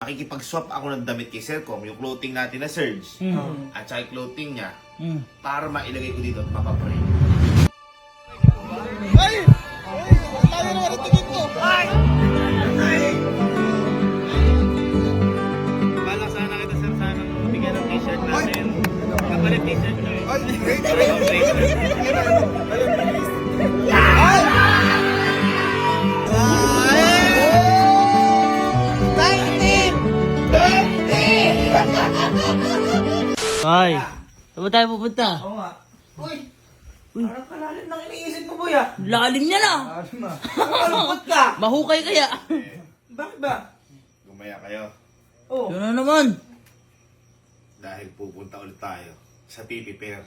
Makikipag-swap ako ng damit kay Sercom, yung clothing natin na Surge, at saka yung clothing niya, para mailagay ko dito at mapapray. Ay! Tayo naman ang tingin ko! Ay! Balak sana kita sir, sana bigyan ng t-shirt natin. Kapalit t-shirt na yun. Ay! Ay, saan ba tayo pupunta? Oo nga. Uy! Parang kalalim ng iniisip mo, boy, ah. Lalim niya na! Malungkot ka! Mahukay kaya? Bakit ba? Gumaya kayo, Oh. Yun na naman. dahil pupunta ulit tayo sa TV Pair.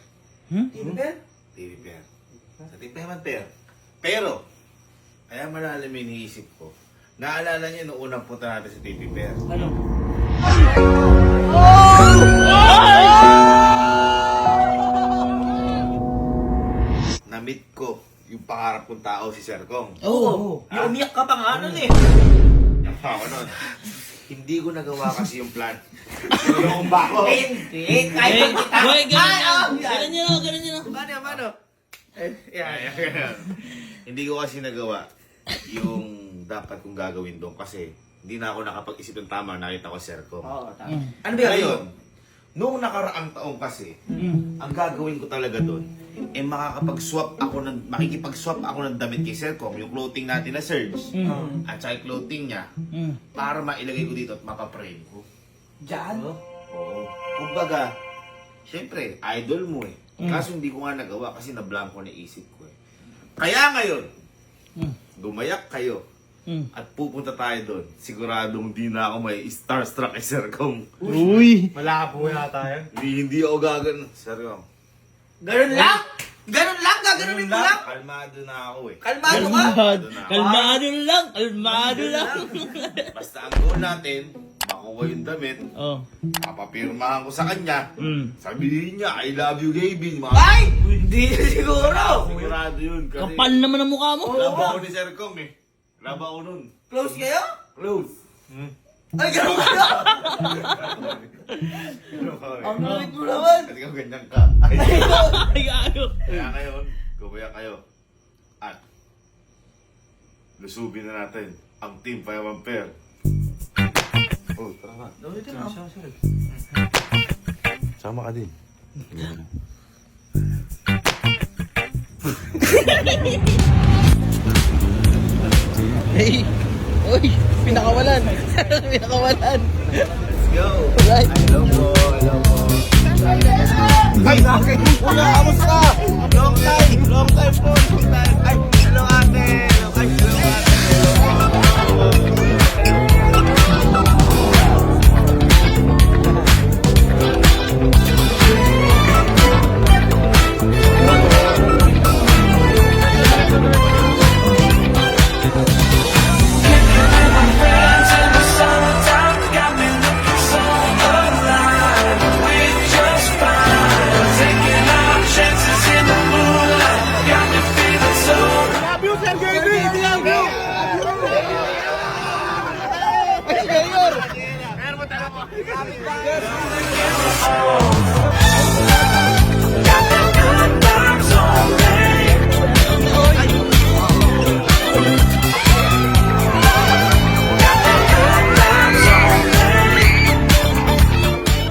Tinder? TV Pair. Sa TV Pair. Pero, kaya malalim yung iniisip ko. Naalala niyo nung unang punta natin sa TV Pair. Ano? Na-meet ko yung pangarap kong tao, si Sercom. Oo. Yung umiyak ka pa nga nun eh. Ako nun. Hindi ko nagawa kasi yung plan. Tulungan ba ako? Hindi, kahit ang kita. Boy, ganun Ay, yan. oh, Ganun yan, ganun yan. Paano? Yan. Hindi ko kasi nagawa yung dapat kong gagawin doon kasi hindi na ako nakapag-isip ng tama, nakita ko Sercom. Oo, tama. Ano ba yun? Ngayon, noong nakaraang taong kasi, ang gagawin ko talaga doon, makikipag-swap ako ng damit kay Sercom, yung clothing natin na Surge, at saka yung clothing niya, para mailagay ko dito at mapapray ko. Diyan? Oo. Kumbaga, syempre, idol mo eh. Kaso hindi ko nga nagawa kasi na-blanco na isip ko eh. Kaya ngayon, gumayak kayo at pupunta tayo doon. Siguradong di na ako may starstruck kay Sercom. Uy! Malabo yata yan. Hindi ako gagano. Sercom. Ganun lang? Ganun lang? Gaganunin mo lang? Kalmado na ako eh. Kalmado ka? Kalmado lang! Kalmado lang! Basta ang goal natin, makuha yung damit, Oh. papapirmahan ko sa kanya, Mm. sabihin niya, I love you, Gavin. Ay! Hindi siguro! Sigurado yun. Kasi Kapal naman ang mukha mo. laba ako ni Sercom eh. Laba ako nun. Close kayo? Close. Ay, ganun ka na! Ang galit mo naman! Kasi ikaw ganyan ka. Ay, Ay, ano? kaya ngayon, gumaya kayo. At lusubin na natin ang Team Fireman Pair. Oh, tara nga. Sama ka din. Hey! Uy! Pinakawalan! Pinakawalan! Let's go! Right! Hello po, hello po. Ay, bakit? Kuya, kamusta? Long time po, long time. Ay, hello ate. Ay, hello ate. Hello po.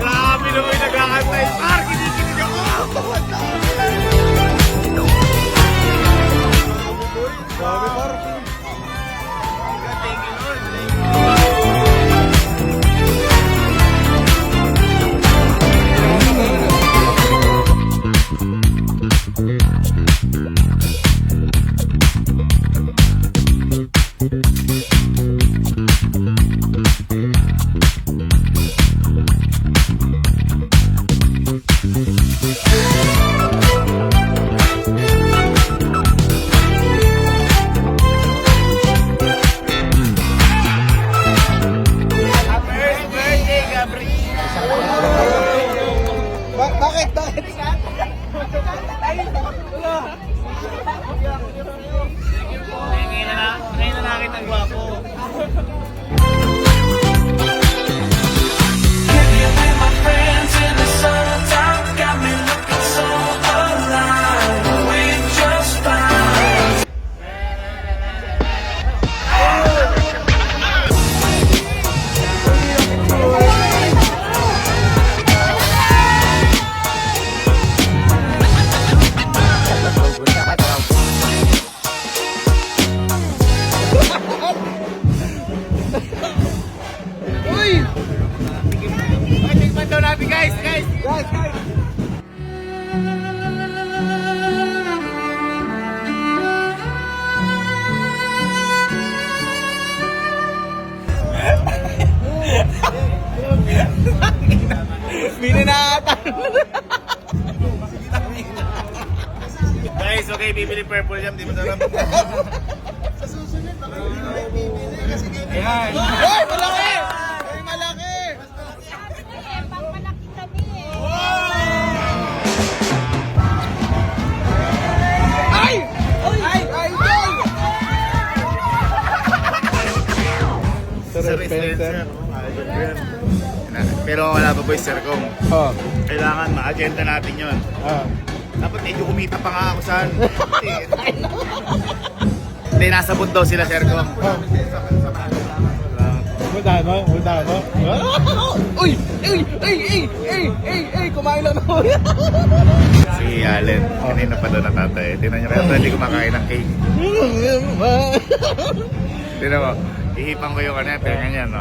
Grabe naman yung nag-aantay. Par, kinikinig ako! Grabe, par. natin guys. Bininatan. Guys, okay, bibili purple jam, di masarap. Ayan. Ay, malaki! Ay, malaki! Pagmalaki kami eh. Ay! Ay! Ay! Spencer. Pero wala pa boy, sir, kung kailangan ma-agenda natin yun. Dapat medyo kumita pa nga ako saan. Hindi, nasa daw sila, sir, kung. Punta mo. Uy! Uy! Ay! Ay! Ay! Ay! Ay! Kumain lang ako. Si Allen, kanina pa daw natatay. Tinan niyo kaya hindi kumakain ng cake. Tinan mo, ihipang ko yung kanina, pero ganyan, no?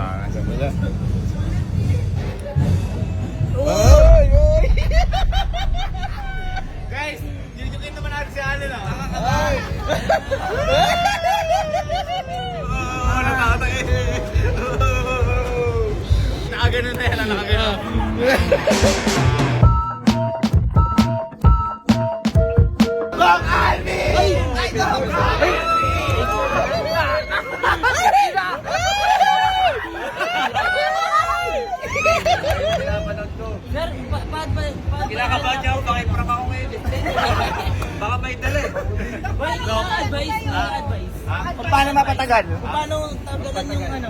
Ay! Ay! Guys, yun naman natin si Allen, ah. Ay! Oo, nakakatay. Nakaganon na yan, nakaganon. Bang Alvin! Ay! Ay! Sir, Kinakabahan niya ako, pakiprank ako ngayon. Baka may dala eh. advice. Paano mapatagal? Paano tagalan yung ano?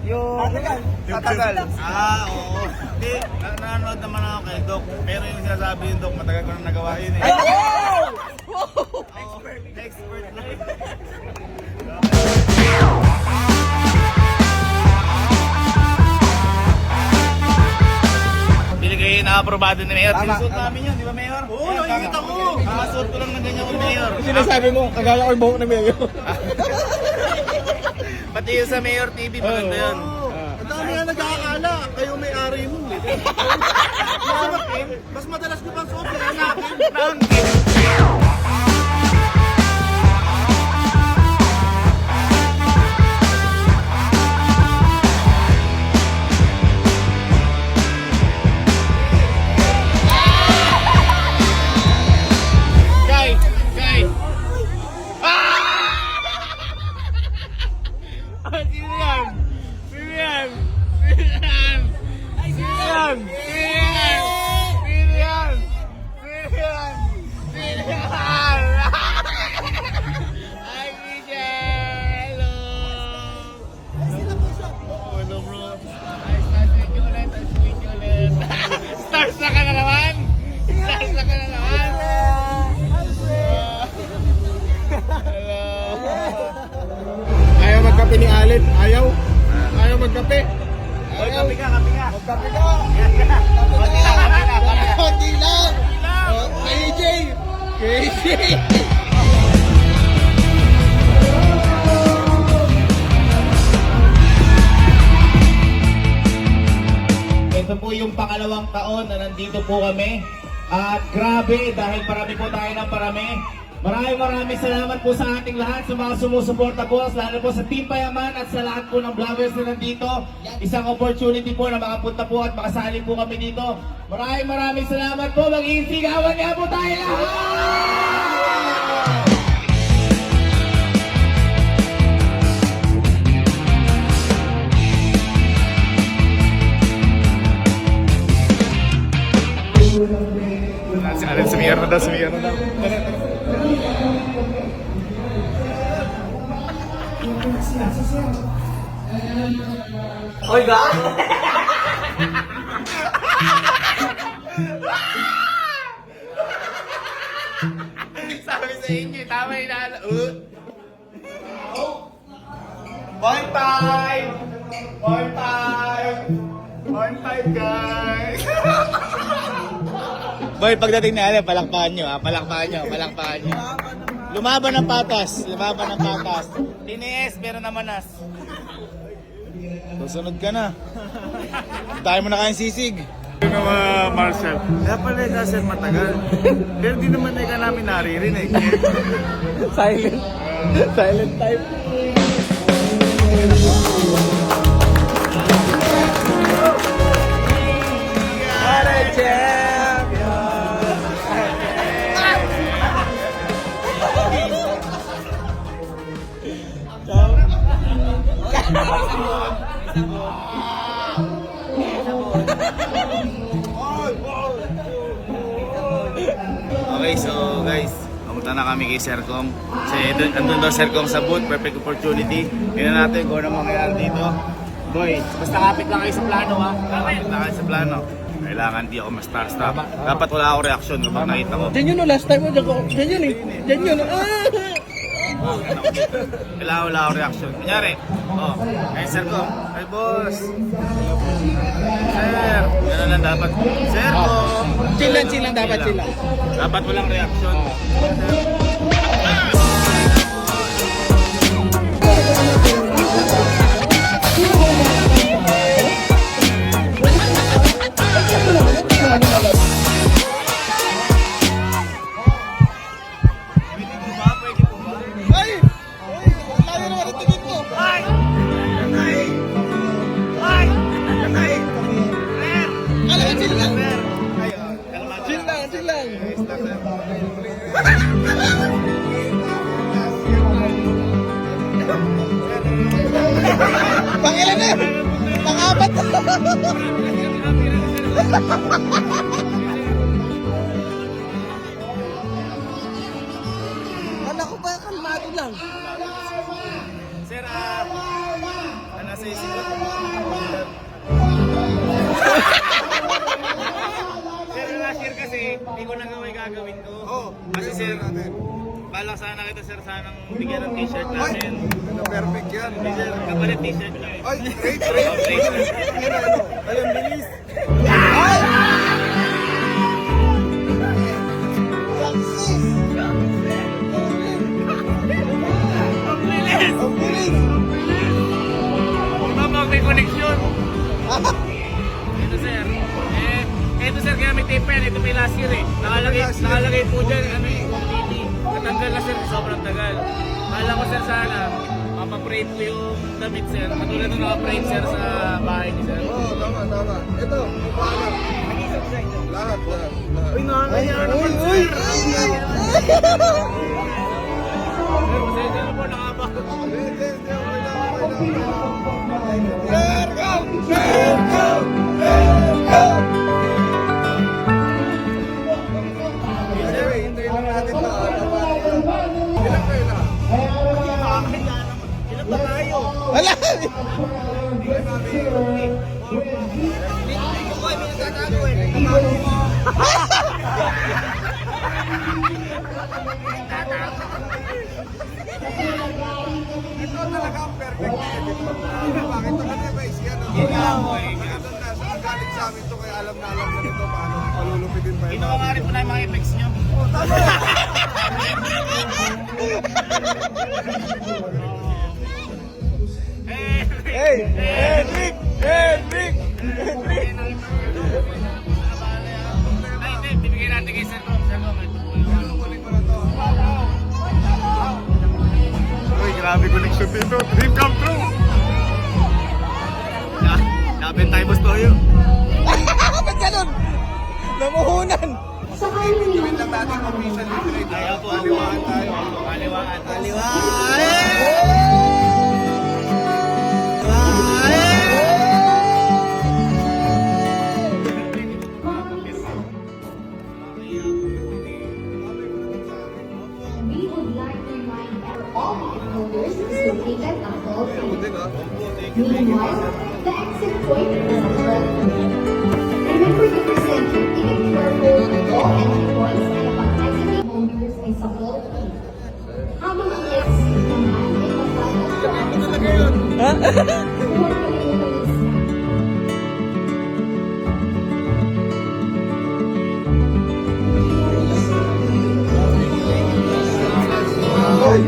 Yung tatagal. Oo. Hindi, nanonood naman ako kay Doc. Pero yung sinasabi yung Doc, matagal ko na nagawa yun eh. Expert na. Binigay na aprobado ni Mayor. Sinusuot namin yun, di ba Mayor? Oo, nakikita ko. Kakasuot ko lang ng ganyan ko Mayor. Sinasabi mo, kagaya ko yung buhok na Mayo. Pati yung sa Mayor TV, maganda yun. Ang dami nga nag-aakala, kayo may-ari mo. Mas madalas ko pang suot kaya natin. Guys! Sino yan? Sino yan? Sino yan? Sino yan? Sino yan? Sino yan? Sino yan? Ay, Michelle! Hello! Hello, bro. Ay, stars with you ulit. Stars with you ulit. Stars na ka na naman? Stars na ka na naman? Hello! Ayaw magkape ni Allen. Ayaw magkape. Hoy, kape ka, kape ka. Magkape ka. Konti lang! KJ! KJ! Ito po yung pangalawang taon na nandito po kami. At grabe, dahil parami po tayo ng parami. Maraming salamat po sa ating lahat, sa mga sumusuporta po, lalo po sa Team Payaman at sa lahat po ng vloggers na nandito. Isang opportunity po na makapunta po at makasali po kami dito. Maraming salamat po. Mag-iisigawan niya po tayo lahat! Si Allen, sumiyar na daw. Oy, ga! Sabi sa inyo, tama yung nala. 0.5 guys! Boy, pagdating ni Allen, palakpakan nyo. Lumaban ng patas. Tiniis, pero namanas. Susunod ka na. Tayo mo na kayang sisig. Yung mga Marcel, kaya pala ikaw sir matagal. Pero di naman ikaw namin naririnig. Silent. Silent type. What a champion! Okay, so guys, pumunta na kami kay Sercom. Kasi andun daw Sercom sa booth, perfect opportunity. Tingnan natin kung ano mangyayari dito. Boy, basta kapit lang kayo sa plano ha. Kapit lang kayo sa plano. Kailangan di ako ma-starstruck. Dapat wala ako reaksyon kapag nakita ko. Diyan yun no, last time mo, diyan yun eh. Diyan yun. Kailangan wala ako reaksyon. Kunyari, kay Sercom, ay boss. Sir, gano'n lang dapat. Sercom. Chill lang dapat, chill lang. Dapat walang reaksyon. Ay! Layo naman ang tingin mo! Ay! Ay! Ay! Kala ka chill lang! Kalmado Chill lang, chill lang! Pangilan na! Pang-apat! Kala ko ba kalmado lang? Sir, ano sa isip ko? Sir, last year kasi, hindi ko nagawa yung gagawin ko. Kasi sir, balak sana kita sir, sanang bigyan ng t-shirt namin. Perfect yan. Hindi sir, kapalit t-shirt nyo eh. Ay, great, Oh, great, sir. Ay, ang bilis. Ang bilis! Ang bilis! Mama, may koneksyon. Ito sir. Ito sir, kaya may tape yan. Ito may last year eh. Nakalagay po dyan, ano eh, TV. Natanggal na sir, sobrang tagal. Kala ko sir sana, mapaprate ko yung damit sir. Katulad nung nakaprate sir sa bahay ni sir. Oo, tama. Ito, paano? Lahat. Uy, nakakaya naman sir. Uy! Sir, pasensya na po, nakabak. Hintayin lang natin na. Ilan kayo na? Ilan ba tayo? Wala! Ito talaga ang perfect. Bakit ito kasi ba is yan? Yun nga po eh. Galing sa amin to kaya alam na ito paano palulupitin pa yun. Ginawa nga rin po na yung mga effects nyo. Hey! Henrik! Henrik! Ay, hindi. Binigay natin kay Sir Rom. Sir Rom, ito po yung... Uy, grabe connection dito. Dream come true. Laban tayo, Boss Toyo. Ba't ganun? Namuhunan! Gawin lang natin official trade. Ayaw po. Kaliwaan tayo. Kaliwaan. We would like to remind all holders to take an apple Meanwhile, the exit point is above. Remember to present your ticket to our hold at all entry points and upon exiting holders ay sa floor key. Habang ang exit naman ay masalat sa ating sa floor key. Huwag kalimutan yung Hoy!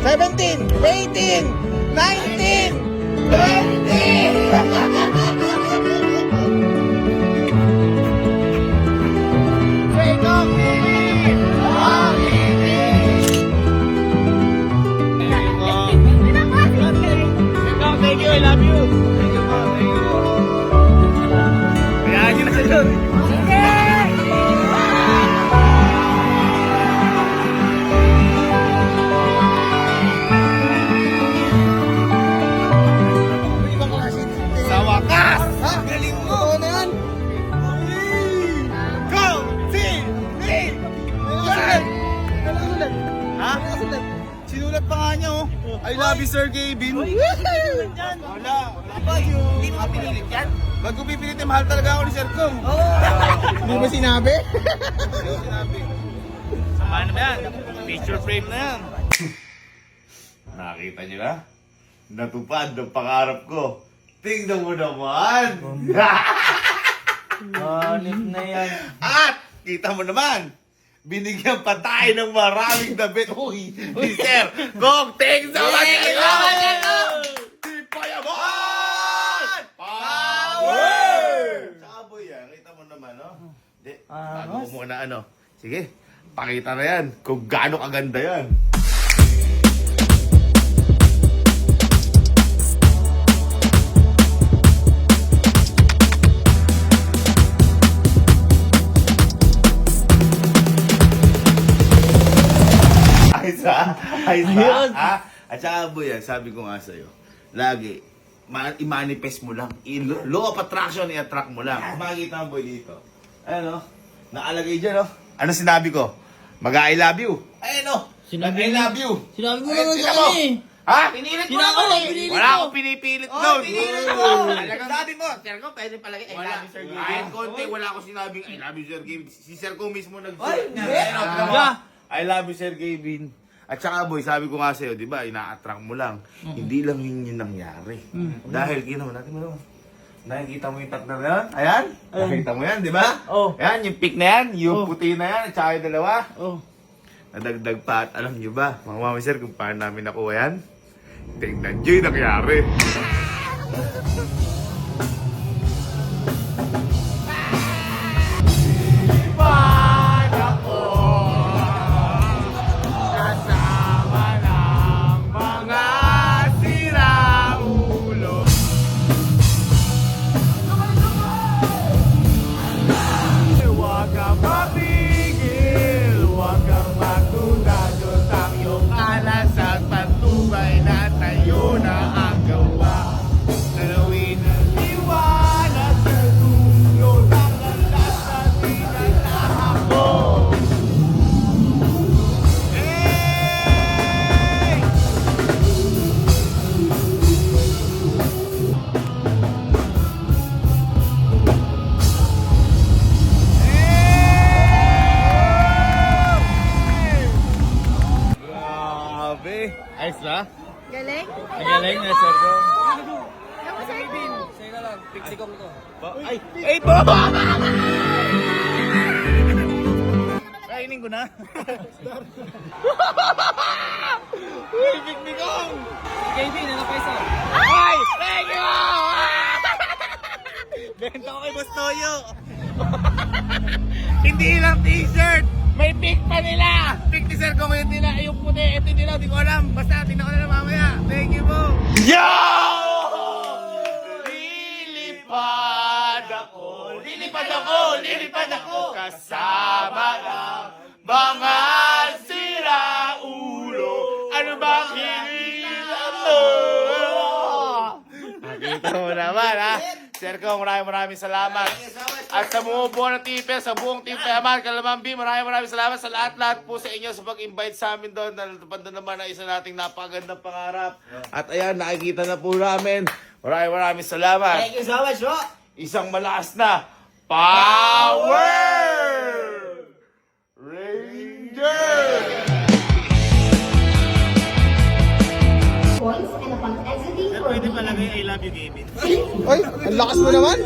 17, 18, 19, 20! I love you, Sir Gavin. Wala ba yun? Hindi mo pinilit yan? Bago pipilitin, mahal talaga ako ni Sir Kong. Hindi mo sinabi? Sama na yan. Picture frame na yan. Nakita niyo na? Natupad ang pangarap ko. Tingnan mo naman! Hanip na yan. At, kita mo naman, binigyan pa tayo ng maraming damit. Uy, Sir Kong, thanks so much! Tipayaman! Power! Tsaka boy, kita mo naman, no? Di, bago mo muna ano. Sige, pakita na yan kung gaano kaganda yan. Ayos ha? At saka boy, sabi ko nga sa'yo, lagi, i-manifest mo lang. Law of attraction, i-attract mo lang. Kung makikita mo boy dito, ayan o, nakalagay dyan o. Ano sinabi ko? Mag-I love you. Ayan o, I love you. Sinabi mo Ayan, naman tingnan sa mo. akin eh. Ha? Pinilit mo Sinabi naman ko, eh. pinilit Wala ko. akong pinipilit doon. Pinilit mo. Talagang Sabi mo, Sir Kong, pwede palagi I love you, Sir Gavin. kahit konti, wala akong sinabing I love you, Sir Gavin. Si Sir Kong mismo I love you, Sir Gavin. At saka boy, sabi ko nga sa'yo, di ba, ina-attract mo lang. Hindi lang yun yung nangyari. Dahil, ginawa natin mo naman. Nakikita mo yung tatlo na yan? Ayan? Nakikita mo yan, di ba? Oh. Ayan, yung pick na yan, yung puti na yan, at saka yung dalawa. Oh. Nadagdag pa at alam nyo ba, mga mami sir, kung paano namin nakuha yan? Tingnan nyo yung nangyari. Ayos ba? Galing? Magaling na, Sir Kong. Ako, Sir Kong. Seka lang, pixicom ko. Ay, ito! Kainin ko na. Uy, Big Kong! Gavin, ano pa isa? Ay! Thank you! Benta ko kay Boss Toyo. Hindi lang t-shirt. May pick pa nila. Pick ni Sir Kong yun nila. Yung puti, ito nila. Hindi ko alam. Basta tingnan ko na lang mamaya. Thank you po. Yo! Lilipad ako. Lilipad ako. Lilipad ako. Kasama ng mga siraulo. Ano bang hinihilang mo? Nakita mo naman ha. Sir Kong, maraming salamat. At sa buong na team, sa buong team Payaman, Kalamambi, maraming salamat sa lahat-lahat po sa inyo sa pag-invite sa amin doon. Natupad na naman ang isa nating napakagandang pangarap. At ayan, nakikita na po namin. Maraming salamat. Thank you so much, bro. Isang malakas na Power Ranger! Points and upon exiting for Pwede palagay I love you, Gavin. Ay, ang lakas mo naman.